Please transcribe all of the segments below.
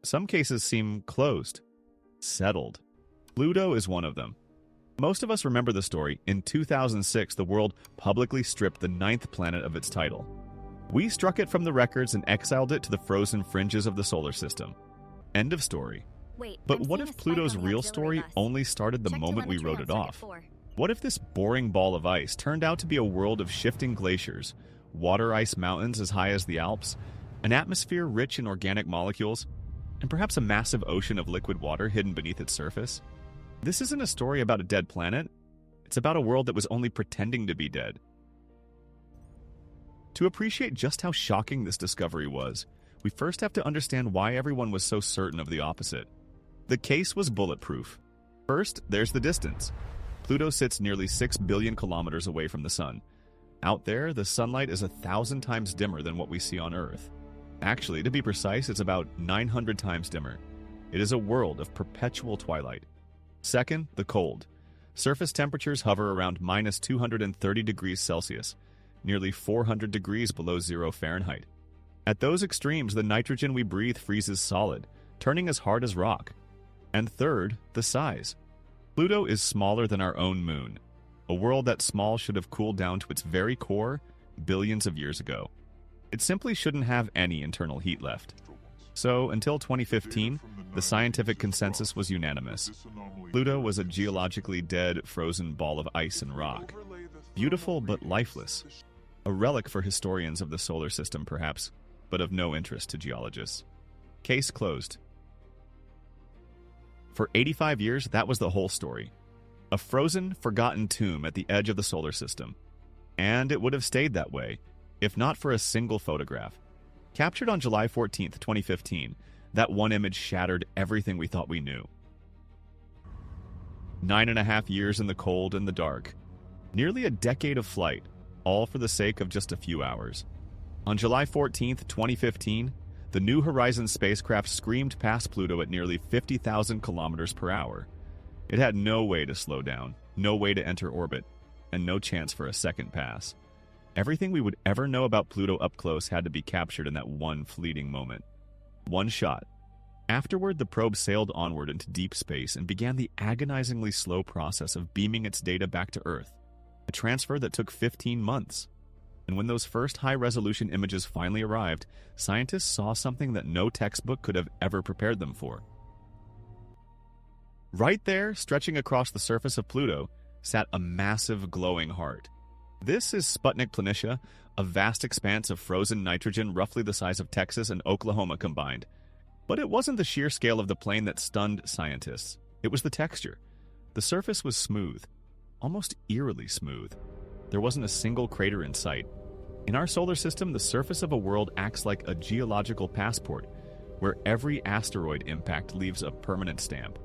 Some cases seem closed, settled. Pluto is one of them. Most of us remember the story. In 2006, the world publicly stripped the ninth planet of its title. We struck it from the records and exiled it to the frozen fringes of the solar system. End of story. Wait, But I'm what seeing if a spike Pluto's on the real auxiliary story bus. only started the Check moment we telemetry wrote on it circuit off? 4. What if this boring ball of ice turned out to be a world of shifting glaciers, water ice mountains as high as the Alps, an atmosphere rich in organic molecules, and perhaps a massive ocean of liquid water hidden beneath its surface? This isn't a story about a dead planet. It's about a world that was only pretending to be dead. To appreciate just how shocking this discovery was, we first have to understand why everyone was so certain of the opposite. The case was bulletproof. First, there's the distance. Pluto sits nearly 6 billion kilometers away from the Sun. Out there, the sunlight is 1,000 times dimmer than what we see on Earth. Actually, to be precise, it's about 900 times dimmer. It is a world of perpetual twilight. Second, the cold. Surface temperatures hover around minus 230 degrees Celsius, nearly 400 degrees below 0 Fahrenheit. At those extremes, the nitrogen we breathe freezes solid, turning as hard as rock. And third, the size. Pluto is smaller than our own moon. A world that small should have cooled down to its very core billions of years ago. It simply shouldn't have any internal heat left. So, until 2015, the scientific consensus was unanimous. Pluto was a geologically dead, frozen ball of ice and rock. Beautiful but lifeless. A relic for historians of the solar system, perhaps, but of no interest to geologists. Case closed. For 85 years, that was the whole story. A frozen, forgotten tomb at the edge of the solar system. And it would have stayed that way, if not for a single photograph. Captured on July 14th, 2015, that one image shattered everything we thought we knew. 9.5 years in the cold and the dark. Nearly a decade of flight, all for the sake of just a few hours. On July 14th, 2015, the New Horizons spacecraft screamed past Pluto at nearly 50,000 kilometers per hour. It had no way to slow down, no way to enter orbit, and no chance for a second pass. Everything we would ever know about Pluto up close had to be captured in that one fleeting moment. One shot. Afterward, the probe sailed onward into deep space and began the agonizingly slow process of beaming its data back to Earth, a transfer that took 15 months. And when those first high-resolution images finally arrived, scientists saw something that no textbook could have ever prepared them for. Right there, stretching across the surface of Pluto, sat a massive glowing heart. This is Sputnik Planitia, a vast expanse of frozen nitrogen roughly the size of Texas and Oklahoma combined. But it wasn't the sheer scale of the plane that stunned scientists. It was the texture. The surface was smooth, almost eerily smooth. There wasn't a single crater in sight. In our solar system, the surface of a world acts like a geological passport, where every asteroid impact leaves a permanent stamp.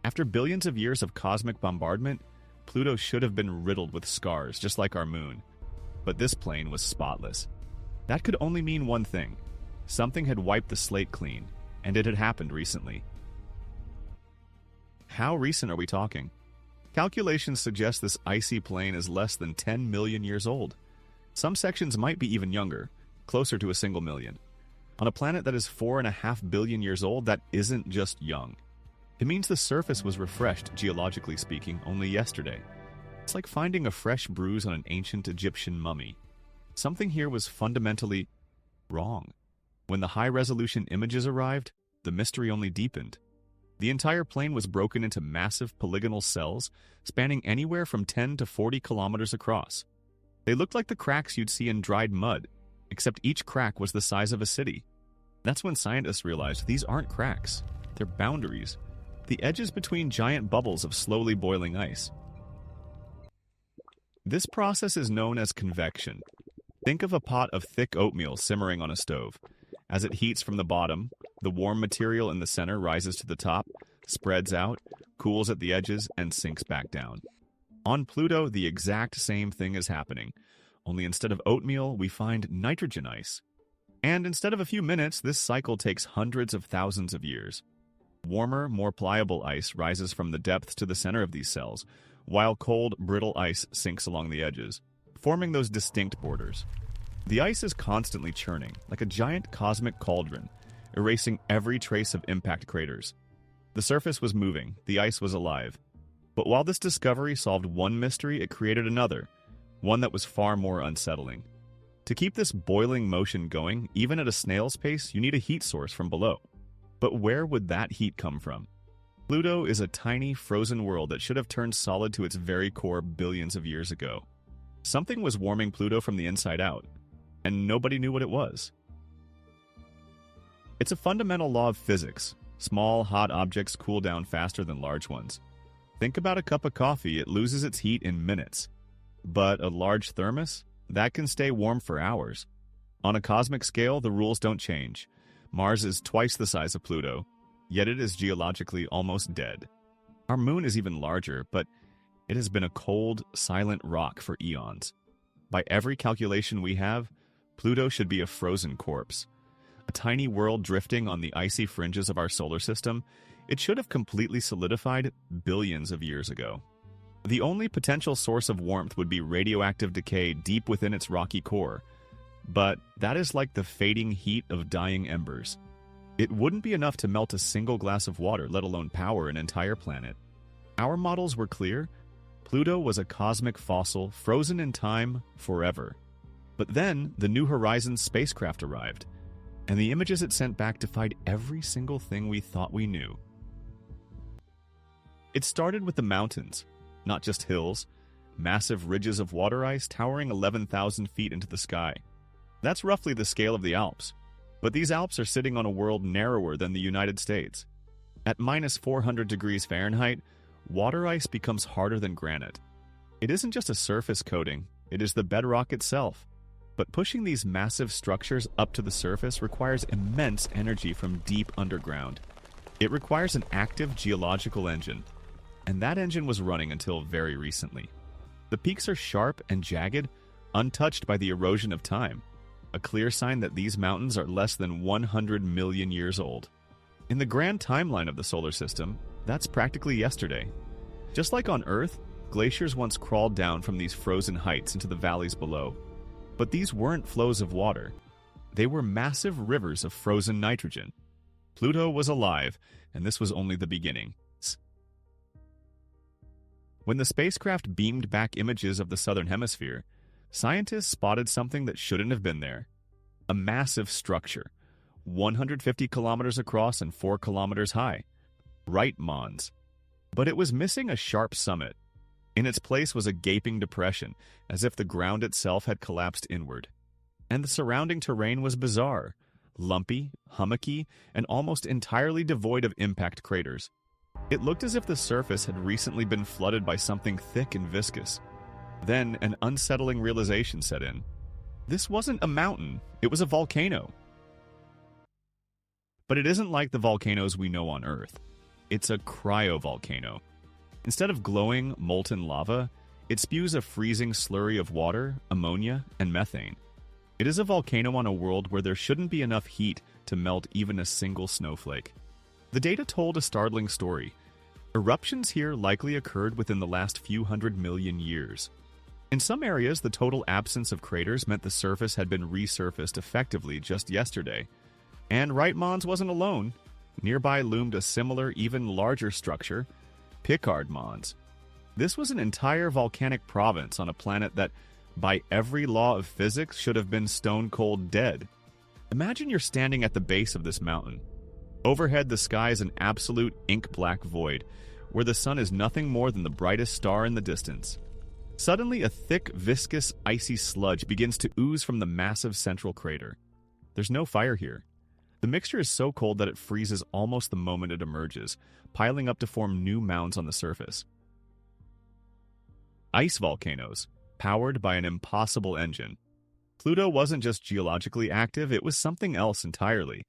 After billions of years of cosmic bombardment, Pluto should have been riddled with scars, just like our moon. But this plane was spotless. That could only mean one thing. Something had wiped the slate clean, and it had happened recently. How recent are we talking? Calculations suggest this icy plain is less than 10 million years old. Some sections might be even younger, closer to a single million. On a planet that is 4.5 billion years old, that isn't just young. It means the surface was refreshed, geologically speaking, only yesterday. It's like finding a fresh bruise on an ancient Egyptian mummy. Something here was fundamentally wrong. When the high-resolution images arrived, the mystery only deepened. The entire plane was broken into massive polygonal cells, spanning anywhere from 10 to 40 kilometers across. They looked like the cracks you'd see in dried mud, except each crack was the size of a city. That's when scientists realized these aren't cracks, they're boundaries. The edges between giant bubbles of slowly boiling ice. This process is known as convection. Think of a pot of thick oatmeal simmering on a stove. As it heats from the bottom, the warm material in the center rises to the top, spreads out, cools at the edges, and sinks back down. On Pluto, the exact same thing is happening, only instead of oatmeal, we find nitrogen ice. And instead of a few minutes, this cycle takes hundreds of thousands of years. Warmer, more pliable ice rises from the depths to the center of these cells, while cold, brittle ice sinks along the edges, forming those distinct borders. The ice is constantly churning, like a giant cosmic cauldron, erasing every trace of impact craters. The surface was moving, the ice was alive. But while this discovery solved one mystery, it created another, one that was far more unsettling. To keep this boiling motion going, even at a snail's pace, you need a heat source from below. But where would that heat come from? Pluto is a tiny, frozen world that should have turned solid to its very core billions of years ago. Something was warming Pluto from the inside out, and nobody knew what it was. It's a fundamental law of physics. Small, hot objects cool down faster than large ones. Think about a cup of coffee, it loses its heat in minutes. But a large thermos? That can stay warm for hours. On a cosmic scale, the rules don't change. Mars is twice the size of Pluto, yet it is geologically almost dead. Our moon is even larger, but it has been a cold, silent rock for eons. By every calculation we have, Pluto should be a frozen corpse. A tiny world drifting on the icy fringes of our solar system, it should have completely solidified billions of years ago. The only potential source of warmth would be radioactive decay deep within its rocky core. But that is like the fading heat of dying embers. It wouldn't be enough to melt a single glass of water, let alone power an entire planet. Our models were clear. Pluto was a cosmic fossil, frozen in time forever. But then, the New Horizons spacecraft arrived, and the images it sent back defied every single thing we thought we knew. It started with the mountains, not just hills, massive ridges of water ice towering 11,000 feet into the sky. That's roughly the scale of the Alps, but these Alps are sitting on a world narrower than the United States. At minus 400 degrees Fahrenheit, water ice becomes harder than granite. It isn't just a surface coating, it is the bedrock itself. But pushing these massive structures up to the surface requires immense energy from deep underground. It requires an active geological engine, and that engine was running until very recently. The peaks are sharp and jagged, untouched by the erosion of time, a clear sign that these mountains are less than 100 million years old. In the grand timeline of the solar system, that's practically yesterday. Just like on Earth, glaciers once crawled down from these frozen heights into the valleys below. But these weren't flows of water. They were massive rivers of frozen nitrogen. Pluto was alive, and this was only the beginning. When the spacecraft beamed back images of the southern hemisphere, scientists spotted something that shouldn't have been there. A massive structure, 150 kilometers across and 4 kilometers high. Right Mons. But it was missing a sharp summit. In its place was a gaping depression, as if the ground itself had collapsed inward. And the surrounding terrain was bizarre, lumpy, hummocky, and almost entirely devoid of impact craters. It looked as if the surface had recently been flooded by something thick and viscous. Then an unsettling realization set in. This wasn't a mountain, it was a volcano. But it isn't like the volcanoes we know on Earth. It's a cryovolcano. Instead of glowing, molten lava, it spews a freezing slurry of water, ammonia, and methane. It is a volcano on a world where there shouldn't be enough heat to melt even a single snowflake. The data told a startling story. Eruptions here likely occurred within the last few 100 million years. In some areas, the total absence of craters meant the surface had been resurfaced effectively just yesterday. And Right Mons wasn't alone. Nearby loomed a similar, even larger structure, Picard Mons. This was an entire volcanic province on a planet that, by every law of physics, should have been stone-cold dead. Imagine you're standing at the base of this mountain. Overhead, the sky is an absolute ink-black void, where the sun is nothing more than the brightest star in the distance. Suddenly, a thick, viscous, icy sludge begins to ooze from the massive central crater. There's no fire here. The mixture is so cold that it freezes almost the moment it emerges, piling up to form new mounds on the surface. Ice volcanoes, powered by an impossible engine. Pluto wasn't just geologically active, it was something else entirely.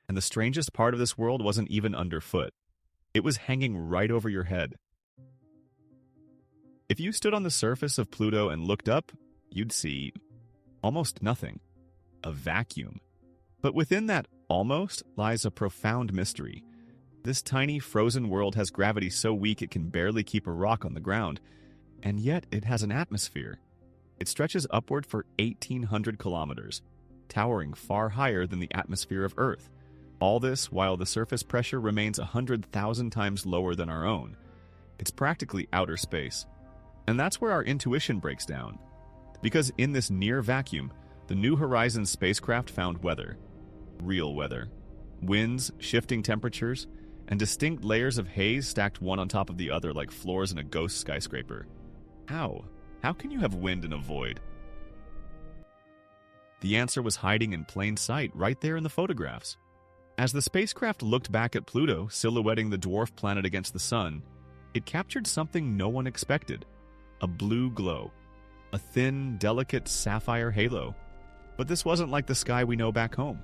And the strangest part of this world wasn't even underfoot. It was hanging right over your head. If you stood on the surface of Pluto and looked up, you'd see almost nothing. A vacuum. But within that almost lies a profound mystery. This tiny frozen world has gravity so weak it can barely keep a rock on the ground, and yet it has an atmosphere. It stretches upward for 1,800 kilometers, towering far higher than the atmosphere of Earth. All this while the surface pressure remains 100,000 times lower than our own. It's practically outer space. And that's where our intuition breaks down. Because in this near vacuum, the New Horizons spacecraft found weather. Real weather. Winds, shifting temperatures, and distinct layers of haze stacked one on top of the other like floors in a ghost skyscraper. How? How can you have wind in a void? The answer was hiding in plain sight right there in the photographs. As the spacecraft looked back at Pluto, silhouetting the dwarf planet against the sun, it captured something no one expected. A blue glow. A thin, delicate sapphire halo. But this wasn't like the sky we know back home.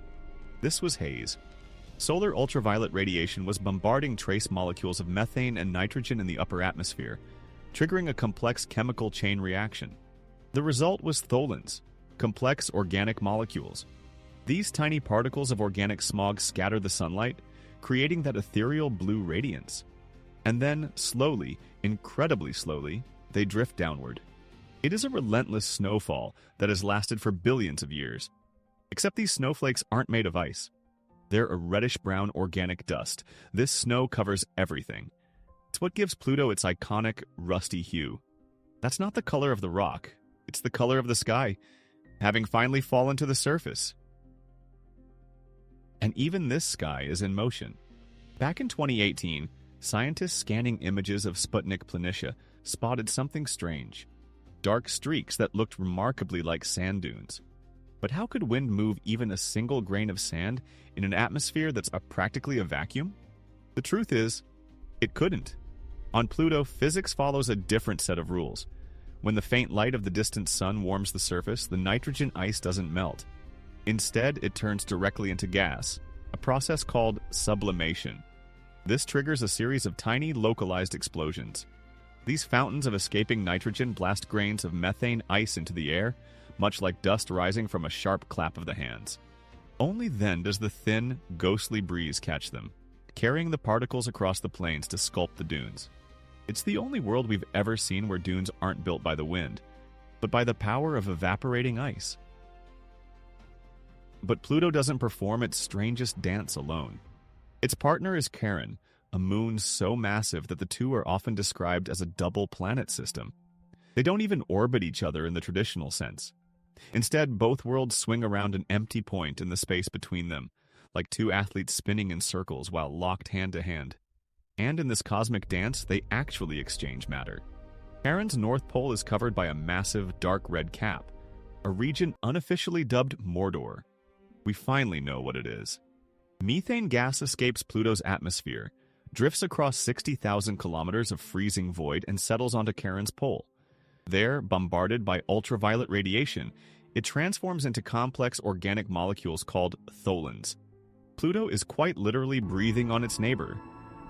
This was haze. Solar ultraviolet radiation was bombarding trace molecules of methane and nitrogen in the upper atmosphere, triggering a complex chemical chain reaction. The result was tholins, complex organic molecules. These tiny particles of organic smog scatter the sunlight, creating that ethereal blue radiance. And then, slowly, incredibly slowly, they drift downward. It is a relentless snowfall that has lasted for billions of years. Except these snowflakes aren't made of ice. They're a reddish-brown organic dust. This snow covers everything. It's what gives Pluto its iconic, rusty hue. That's not the color of the rock. It's the color of the sky, having finally fallen to the surface. And even this sky is in motion. Back in 2018, scientists scanning images of Sputnik Planitia spotted something strange. Dark streaks that looked remarkably like sand dunes. But how could wind move even a single grain of sand in an atmosphere that's practically a vacuum? The truth is, it couldn't. On Pluto, physics follows a different set of rules. When the faint light of the distant sun warms the surface, the nitrogen ice doesn't melt. Instead, it turns directly into gas, a process called sublimation. This triggers a series of tiny, localized explosions. These fountains of escaping nitrogen blast grains of methane ice into the air, much like dust rising from a sharp clap of the hands. Only then does the thin, ghostly breeze catch them, carrying the particles across the plains to sculpt the dunes. It's the only world we've ever seen where dunes aren't built by the wind, but by the power of evaporating ice. But Pluto doesn't perform its strangest dance alone. Its partner is Charon, a moon so massive that the two are often described as a double planet system. They don't even orbit each other in the traditional sense. Instead, both worlds swing around an empty point in the space between them, like two athletes spinning in circles while locked hand to hand. And in this cosmic dance, they actually exchange matter. Charon's North Pole is covered by a massive dark red cap, a region unofficially dubbed Mordor. We finally know what it is. Methane gas escapes Pluto's atmosphere, drifts across 60,000 kilometers of freezing void, and settles onto Charon's pole. There, bombarded by ultraviolet radiation, it transforms into complex organic molecules called tholins. Pluto is quite literally breathing on its neighbor,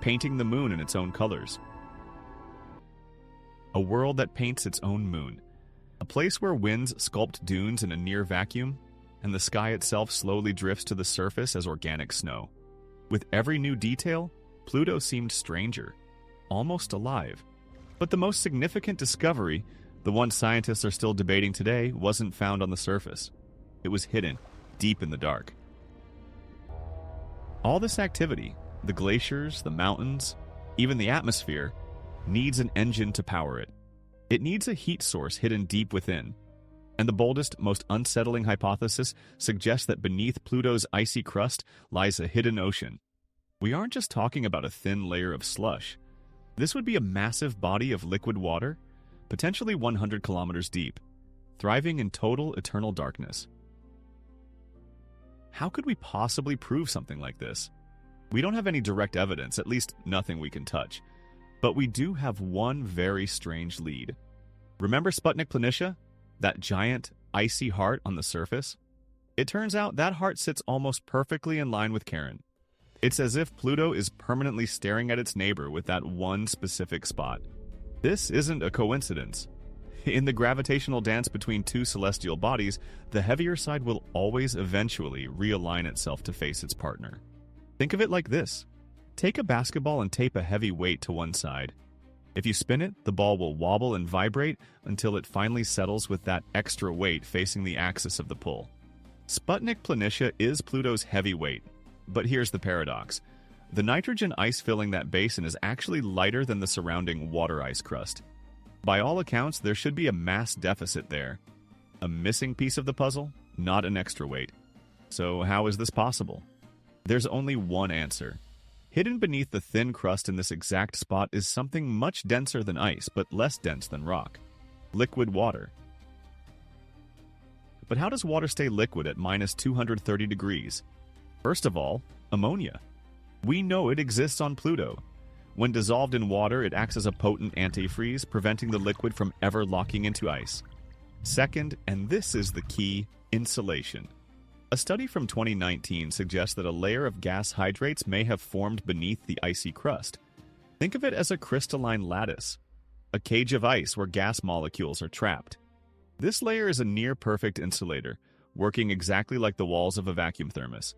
painting the moon in its own colors. A world that paints its own moon. A place where winds sculpt dunes in a near vacuum, and the sky itself slowly drifts to the surface as organic snow. With every new detail, Pluto seemed stranger, almost alive. But the most significant discovery, the one scientists are still debating today, wasn't found on the surface. It was hidden, deep in the dark. All this activity, the glaciers, the mountains, even the atmosphere, needs an engine to power it. It needs a heat source hidden deep within. And the boldest, most unsettling hypothesis suggests that beneath Pluto's icy crust lies a hidden ocean. We aren't just talking about a thin layer of slush. This would be a massive body of liquid water, potentially 100 kilometers deep, thriving in total eternal darkness. How could we possibly prove something like this? We don't have any direct evidence, at least nothing we can touch. But we do have one very strange lead. Remember Sputnik Planitia? That giant, icy heart on the surface? It turns out that heart sits almost perfectly in line with Charon. It's as if Pluto is permanently staring at its neighbor with that one specific spot. This isn't a coincidence. In the gravitational dance between two celestial bodies, the heavier side will always eventually realign itself to face its partner. Think of it like this. Take a basketball and tape a heavy weight to one side. If you spin it, the ball will wobble and vibrate until it finally settles with that extra weight facing the axis of the pull. Sputnik Planitia is Pluto's heavy weight, But here's the paradox. The nitrogen ice filling that basin is actually lighter than the surrounding water ice crust. By all accounts, there should be a mass deficit there. A missing piece of the puzzle, not an extra weight. So how is this possible? There's only one answer. Hidden beneath the thin crust in this exact spot is something much denser than ice, but less dense than rock. Liquid water. But how does water stay liquid at minus 230 degrees? First of all, ammonia. We know it exists on Pluto. When dissolved in water, it acts as a potent antifreeze, preventing the liquid from ever locking into ice. Second, and this is the key, insulation. A study from 2019 suggests that a layer of gas hydrates may have formed beneath the icy crust. Think of it as a crystalline lattice, a cage of ice where gas molecules are trapped. This layer is a near-perfect insulator, working exactly like the walls of a vacuum thermos.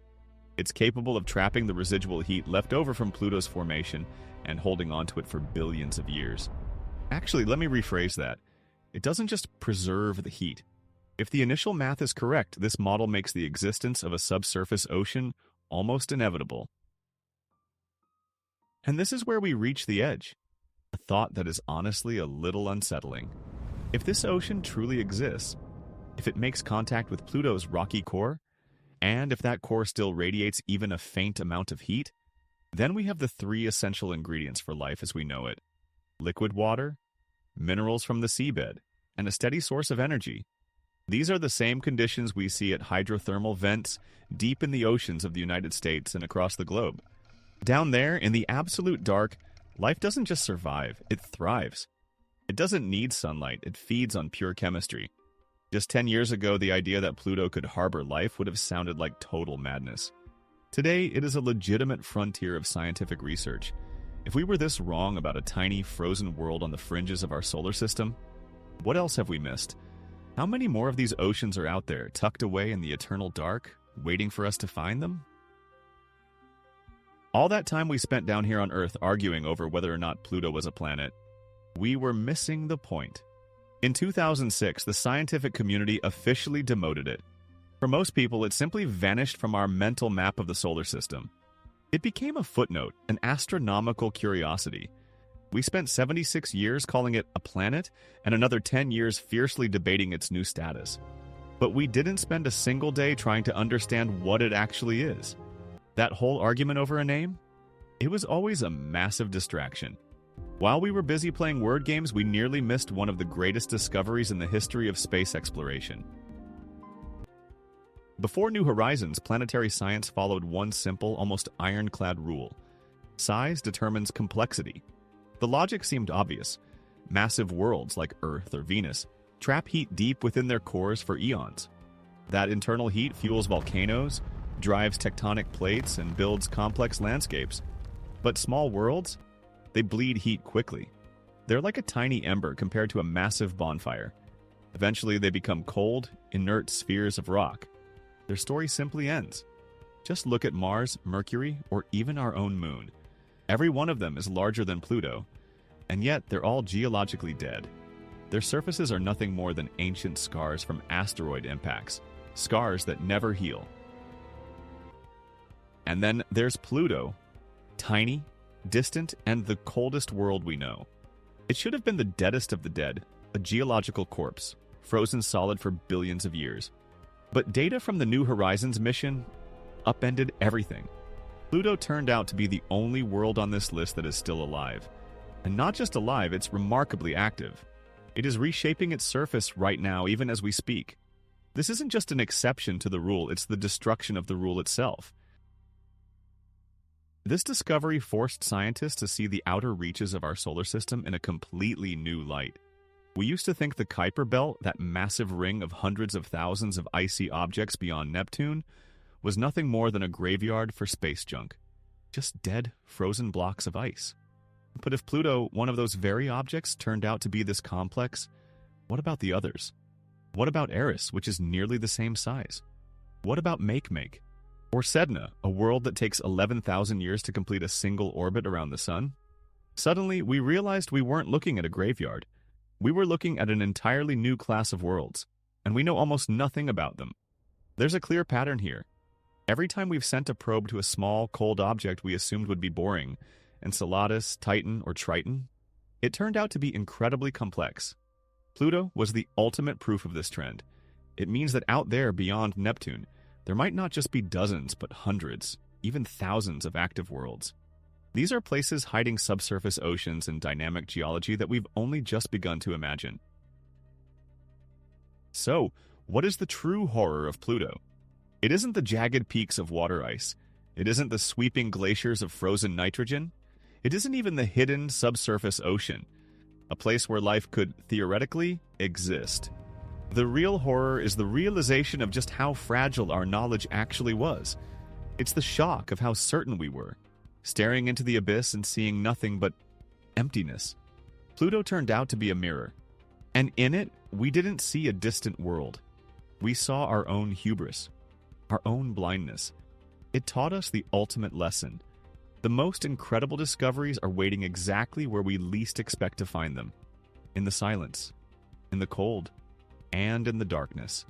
It's capable of trapping the residual heat left over from Pluto's formation and holding onto it for billions of years. Actually, let me rephrase that. It doesn't just preserve the heat. If the initial math is correct, this model makes the existence of a subsurface ocean almost inevitable. And this is where we reach the edge. A thought that is honestly a little unsettling. If this ocean truly exists, if it makes contact with Pluto's rocky core, and if that core still radiates even a faint amount of heat, then we have the three essential ingredients for life as we know it. Liquid water, minerals from the seabed, and a steady source of energy. These are the same conditions we see at hydrothermal vents deep in the oceans of the United States and across the globe. Down there, in the absolute dark, life doesn't just survive, it thrives. It doesn't need sunlight, it feeds on pure chemistry. Just 10 years ago, the idea that Pluto could harbor life would have sounded like total madness. Today, it is a legitimate frontier of scientific research. If we were this wrong about a tiny, frozen world on the fringes of our solar system, what else have we missed? How many more of these oceans are out there, tucked away in the eternal dark, waiting for us to find them? All that time we spent down here on Earth arguing over whether or not Pluto was a planet, we were missing the point. In 2006, the scientific community officially demoted it. For most people, it simply vanished from our mental map of the solar system. It became a footnote, an astronomical curiosity. We spent 76 years calling it a planet, and another 10 years fiercely debating its new status. But we didn't spend a single day trying to understand what it actually is. That whole argument over a name? It was always a massive distraction. While we were busy playing word games, we nearly missed one of the greatest discoveries in the history of space exploration. Before New Horizons, planetary science followed one simple, almost ironclad rule. Size determines complexity. The logic seemed obvious. Massive worlds like Earth or Venus trap heat deep within their cores for eons. That internal heat fuels volcanoes, drives tectonic plates, and builds complex landscapes. But small worlds? They bleed heat quickly. They're like a tiny ember compared to a massive bonfire. Eventually, they become cold, inert spheres of rock. Their story simply ends. Just look at Mars, Mercury, or even our own moon. Every one of them is larger than Pluto, and yet they're all geologically dead. Their surfaces are nothing more than ancient scars from asteroid impacts, scars that never heal. And then there's Pluto, tiny, distant, and the coldest world we know. It should have been the deadest of the dead, a geological corpse, frozen solid for billions of years. But data from the New Horizons mission upended everything. Pluto turned out to be the only world on this list that is still alive. And not just alive, it's remarkably active. It is reshaping its surface right now, even as we speak. This isn't just an exception to the rule, it's the destruction of the rule itself. This discovery forced scientists to see the outer reaches of our solar system in a completely new light. We used to think the Kuiper Belt, that massive ring of hundreds of thousands of icy objects beyond Neptune, was nothing more than a graveyard for space junk. Just dead, frozen blocks of ice. But if Pluto, one of those very objects, turned out to be this complex, what about the others? What about Eris, which is nearly the same size? What about Makemake? Or Sedna, a world that takes 11,000 years to complete a single orbit around the Sun? Suddenly, we realized we weren't looking at a graveyard. We were looking at an entirely new class of worlds, and we know almost nothing about them. There's a clear pattern here. Every time we've sent a probe to a small, cold object we assumed would be boring, Enceladus, Titan, or Triton, it turned out to be incredibly complex. Pluto was the ultimate proof of this trend. It means that out there beyond Neptune, there might not just be dozens, but hundreds, even thousands of active worlds. These are places hiding subsurface oceans and dynamic geology that we've only just begun to imagine. So, what is the true horror of Pluto? It isn't the jagged peaks of water ice. It isn't the sweeping glaciers of frozen nitrogen. It isn't even the hidden subsurface ocean, a place where life could, theoretically, exist. The real horror is the realization of just how fragile our knowledge actually was. It's the shock of how certain we were, staring into the abyss and seeing nothing but emptiness. Pluto turned out to be a mirror, and in it, we didn't see a distant world. We saw our own hubris, our own blindness. It taught us the ultimate lesson. The most incredible discoveries are waiting exactly where we least expect to find them. In the silence, in the cold, and in the darkness.